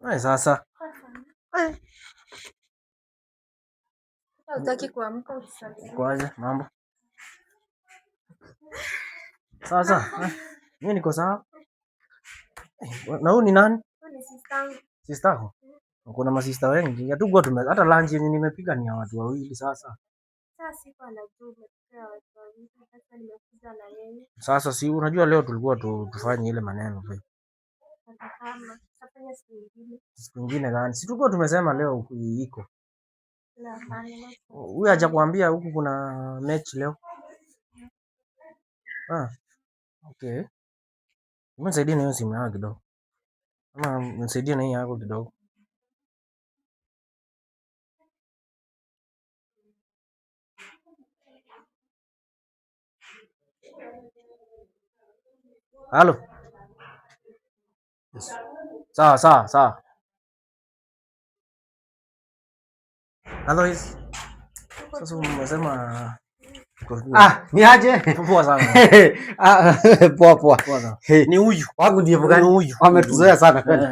Sasa. Hutaki kuamka usalimie. Kwaje mambo? Sasa. Mimi niko sawa. Na huyu ni nani? Huyu ni sistangu. Sister. Kuna masista wengi. Hatukuwa hata lunch yenye nimepika ni ya watu wawili sasa. Sasa sikuwa najua umepika watu wawili. Sasa nimekuja na yeye. Sasa si unajua leo tulikuwa tufanye ile maneno pia. Kama tafanya siku nyingine gani? Si tulikuwa tumesema leo iko. Huyu hajakwambia huku kuna mechi leo? Okay. Nisaidie na hiyo simu yako kidogo. Ama nisaidie na hii yako kidogo. Halo. Sawa. Alois. Sasa umesema ni aje? Poa sana. Poa. Ni huyu. Wangu ndiye mgani huyu? Wametuzoea sana kweli.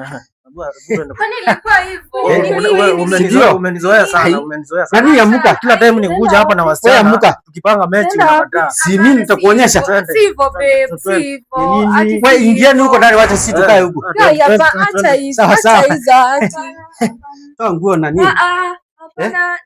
Kwani ilikuwa hivyo? Umenizoea sana. Nani amuka? Kila time nikuja hapa na wasichana. Tukipanga mechi unakataa. Si mimi nitakuonyesha. Sivyo babe, sivyo. Wewe ingieni huko ndani, wacha sisi tukae huko. Acha hizo. Toa nguo nani? Hapana.